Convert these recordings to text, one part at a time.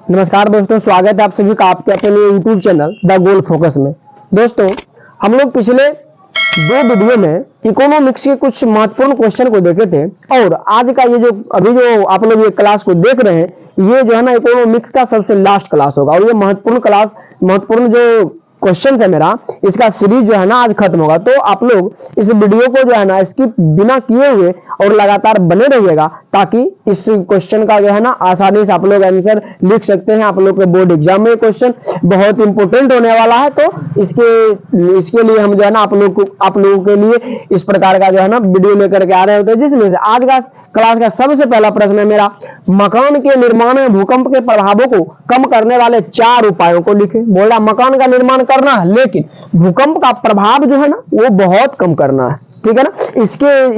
नमस्कार दोस्तों, स्वागत है आप सभी का आपके अपने YouTube channel the goal focus में। दोस्तों, हम लोग पिछले दो वीडियो में इकोनॉमिक्स के कुछ महत्वपूर्ण क्वेश्चन को देखे थे और आज का ये जो अभी जो आप लोग ये क्लास को देख रहे हैं, ये जो है ना इकोनॉमिक्स का सबसे लास्ट क्लास होगा और ये महत्वपूर्ण जो क्वेश्चन है मेरा, इसका सीरीज जो है ना आज खत्म होगा। तो आप लोग इस वीडियो को जो है ना स्किप बिना किए हुए और लगातार बने रहिएगा ताकि इस क्वेश्चन का जो है ना आसानी से आप लोग आंसर लिख सकते हैं। आप लोग के बोर्ड एग्जाम में क्वेश्चन बहुत इंपॉर्टेंट होने वाला है, तो इसके लिए हम जो है ना आप लोगों के लिए इस प्रकार का जो है ना वीडियो लेकर के आ रहे होते हैं, जिसमें से आज का क्लास का सबसे पहला प्रश्न है मेरा, मकान के निर्माण में भूकंप के प्रभावों को कम करने वाले 4 उपायों को लिखें। बोल रहा मकान का निर्माण करना है लेकिन भूकंप का प्रभाव जो है ना वो बहुत कम करना है, ठीक है ना।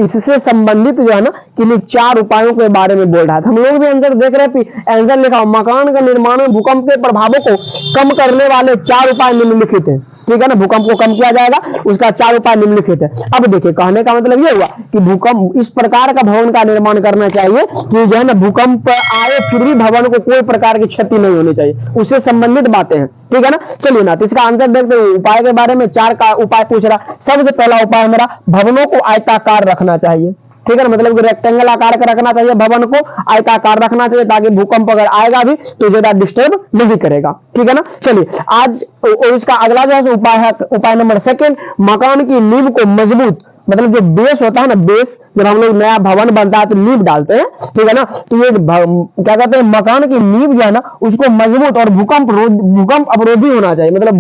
इससे संबंधित जो है ना कि 4 उपायों के बारे में बोल रहा है। हम लोग भी आंसर देख रहे हैं, आंसर लिखा मकान का निर्माण में भूकंप के प्रभावों को कम करने वाले 4 उपाय निम्नलिखित हैं, ठीक है ना। भूकंप को कम किया जाएगा, उसका 4 उपाय निम्नलिखित है। अब देखिए, कहने का मतलब ये हुआ कि भूकंप इस प्रकार का भवन का निर्माण करना चाहिए कि जो है ना भूकंप आए फिर भी भवन को कोई प्रकार की क्षति नहीं होनी चाहिए, उससे संबंधित बातें हैं, ठीक है ना। चलिए ना, तो इसका आंसर देखते हैं। उपाय के बारे में 4 का उपाय पूछ रहा। सबसे पहला उपाय मेरा, भवनों को आयताकार रखना चाहिए, ठीक है ना। मतलब रेक्टेंगल आकार का रखना चाहिए, भवन को आयताकार रखना चाहिए ताकि भूकंप अगर आएगा भी तो ज्यादा डिस्टर्ब नहीं करेगा, ठीक है ना। चलिए आज इसका अगला जो है उपाय है उपाय नंबर 2, मकान की नींव को मजबूत, मतलब जो बेस होता है ना, बेस जब हम लोग नया भवन बनता है तो नींव डालते हैं, ठीक है ना। तो ये क्या कहते हैं, मकान की नींव जो है ना उसको मजबूत और भूकंप अवरोधी होना चाहिए, मतलब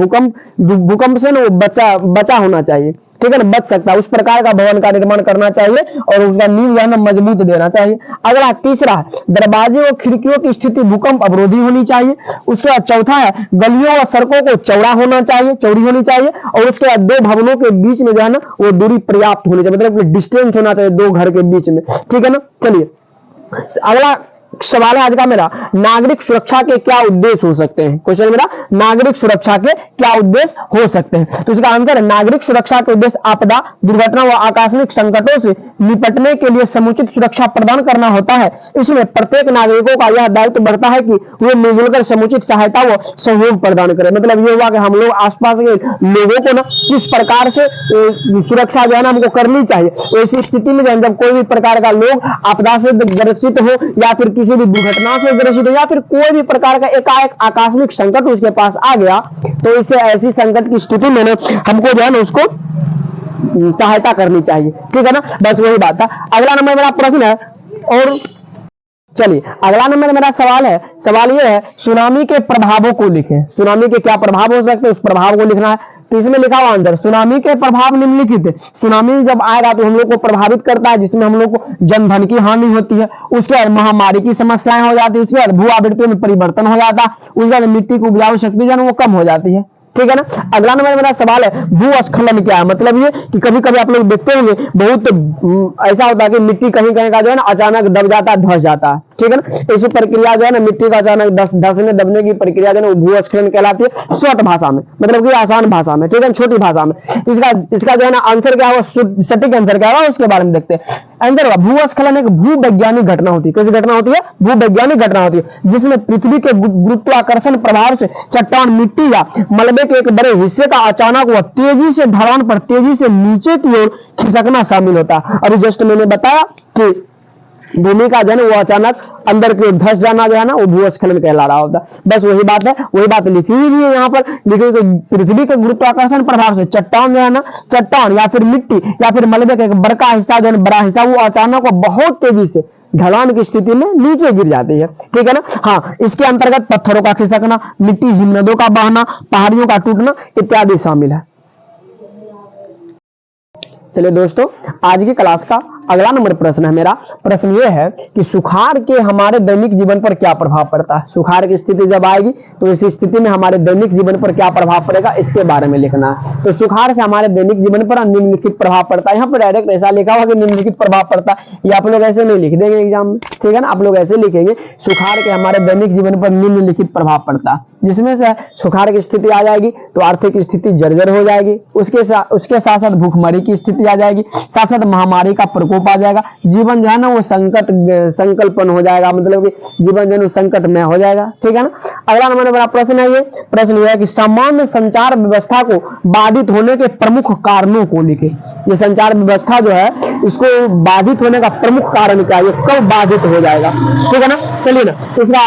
भूकंप से ना वो बचा होना चाहिए, ठीक है ना, बच सकता है। उस प्रकार का भवन का निर्माण करना चाहिए और उसका नींव जो है ना मजबूत देना चाहिए। अगला तीसरा, दरवाजे और खिड़कियों की स्थिति भूकंप अवरोधी होनी चाहिए। उसके बाद चौथा है, गलियों और सड़कों को चौड़ी होनी चाहिए और उसके बाद 2 भवनों के बीच में जो है ना वो दूरी पर्याप्त होनी चाहिए, मतलब डिस्टेंस होना चाहिए 2 घर के बीच में, ठीक है ना। चलिए अगला सवाल है आज का मेरा, नागरिक सुरक्षा के क्या उद्देश्य हो सकते हैं। क्वेश्चन मेरा, नागरिक सुरक्षा के क्या उद्देश्य हो सकते हैं। तो इसका आंसर है, नागरिक सुरक्षा के उद्देश्य आपदा, दुर्घटना व आकस्मिक संकटों से निपटने के लिए समुचित सुरक्षा प्रदान करना होता है। इसमें प्रत्येक नागरिकों का यह दायित्व बढ़ता है कि वे मिलजुल कर समुचित सहायता व सहयोग प्रदान करें। मतलब ये हुआ कि हम लोग आसपास के लोगों को ना किस प्रकार से सुरक्षा जो है ना हमको करनी चाहिए। ऐसी स्थिति में जब कोई भी प्रकार का लोग आपदा से ग्रसित हो या फिर किसी भी दुर्घटना से ग्रसित हो या फिर कोई भी प्रकार का एकाएक आकस्मिक संकट उसके पास आ गया, तो इससे ऐसी संकट की स्थिति में हमको जो है ना उसको सहायता करनी चाहिए, ठीक है ना। बस वही बात था। अगला नंबर मेरा प्रश्न है, और चलिए अगला नंबर मेरा सवाल ये है, सुनामी के प्रभावों को लिखें। सुनामी के क्या प्रभाव हो सकते हैं, उस प्रभाव को लिखना है। तो इसमें लिखा हुआ आंसर, सुनामी के प्रभाव निम्नलिखित है। सुनामी जब आएगा तो हम लोग को प्रभावित करता है, जिसमें हम लोग को जन धन की हानि होती है, उसके बाद महामारी की समस्याएं हो जाती है, उसके बाद भू आवृत्तियों में परिवर्तन हो जाता है, उसके बाद मिट्टी की उपजाऊ शक्ति जो है वो कम हो जाती है, ठीक है ना। अगला नंबर मेरा सवाल है, भूस्खलन क्या है। मतलब ये कि कभी कभी आप लोग देखते होंगे बहुत ऐसा होता है कि मिट्टी कहीं कहीं का जो है ना अचानक दब जाता है, धंस जाता है, ठीक है ना। ऐसी प्रक्रिया जो है ना मिट्टी का अचानक धंसने दबने की प्रक्रिया जो है ना भूस्खलन कहलाती है, शॉर्ट भाषा में, मतलब कि आसान भाषा में, ठीक है, छोटी भाषा में। इसका जो है ना आंसर क्या होगा, सटीक आंसर क्या होगा उसके बारे में देखते हैं। आंसर होगा, भूस्खलन एक भूवैज्ञानिक घटना होती है। कैसी घटना होती है, भूवैज्ञानिक घटना होती है, जिसमें पृथ्वी के गुरुत्वाकर्षण प्रभाव से चट्टान, मिट्टी या मलबे के एक बड़े हिस्से का अचानक व तेजी से ढलान पर तेजी से नीचे की ओर खिसकना शामिल होता है। अभी जस्ट मैंने बताया कि भूमि का जो है वो अचानक अंदर की ओर धंस जाना जो है ना वो भूस्खलन कहला रहा होता है। बस वही बात है, वही बात लिखी हुई है यहाँ पर, लिखी हुई पृथ्वी के गुरुत्वाकर्षण प्रभाव से चट्टान जो है ना, चट्टान या फिर मिट्टी या फिर मलबे का एक बड़ा हिस्सा जो है बड़ा हिस्सा वो अचानक वो बहुत तेजी से ढलान की स्थिति में नीचे गिर जाती है, ठीक है ना। हाँ, इसके अंतर्गत पत्थरों का खिसकना, मिट्टी हिमनदों का बहना, पहाड़ियों का टूटना इत्यादि शामिल है। चलिए दोस्तों, आज की क्लास का अगला नंबर प्रश्न है मेरा। प्रश्न ये है कि सुखाड़ के हमारे दैनिक जीवन पर क्या प्रभाव पड़ता है। सुखाड़ की स्थिति जब आएगी तो इस स्थिति में हमारे दैनिक जीवन पर क्या प्रभाव पड़ेगा, इसके बारे में लिखना है। तो सुखाड़ से हमारे दैनिक जीवन पर निम्नलिखित प्रभाव पड़ता है। यहाँ पर डायरेक्ट ऐसा लिखा हुआ कि निम्नलिखित प्रभाव पड़ता है, ये आप लोग ऐसे नहीं लिख देंगे एग्जाम में, ठीक है ना। आप लोग ऐसे लिखेंगे, सुखाड़ के हमारे दैनिक जीवन पर निम्नलिखित प्रभाव पड़ता है। जिसमें से सुखाड़ की स्थिति आ जाएगी तो आर्थिक स्थिति जर्जर हो जाएगी, उसके साथ साथ भूखमरी की स्थिति आ जाएगी, साथ साथ महामारी का प्रकोप आ जाएगा, जीवन जो है ना वो संकल्पन हो जाएगा, मतलब कि जीवन जो है संकट में हो जाएगा। ठीक है ना। अगला नंबर बड़ा प्रश्न है, ये प्रश्न यह है कि सामान्य संचार व्यवस्था को बाधित होने के प्रमुख कारणों को लिखे। ये संचार व्यवस्था जो है इसको बाधित होने का प्रमुख कारण क्या है, ये कब बाधित हो जाएगा। ठीक है ना। चलिए ना, इसका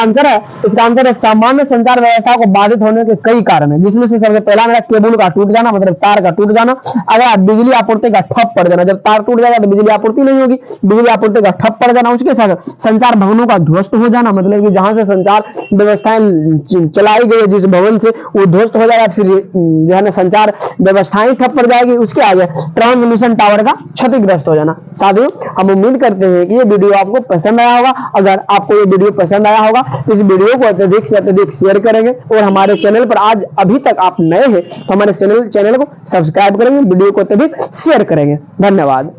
आंसर है सामान्य संचार व्यवस्था को बाधित होने के कई कारण है, जिसमें से सबसे पहला मेरा केबल का टूट जाना, मतलब तार का टूट जाना। अगर बिजली आपूर्ति का ठप पड़ जाना, जब तार टूट जाएगा तो बिजली आपूर्ति नहीं होगी, बिजली आपूर्ति का ठप पड़ जाना। उसके साथ संचार भवनों का ध्वस्त हो जाना, मतलब कि जहां से संचार व्यवस्थाएं चलाई गई जिस भवन से वो ध्वस्त हो जाएगा, फिर जो है ना संचार व्यवस्थाएं ठप पड़ जाएगी। उसके आगे ट्रांसमिशन टावर का क्षतिग्रस्त हो जाना। साथियों, हम उम्मीद करते हैं कि ये वीडियो आपको पसंद आया होगा। अगर आपको ये वीडियो पसंद आया होगा तो इस वीडियो को अत्यधिक से अत्यधिक शेयर करेंगे, और हमारे चैनल पर आज अभी तक आप नए हैं तो हमारे चैनल को सब्सक्राइब करेंगे, वीडियो को अत्यधिक शेयर करेंगे। धन्यवाद।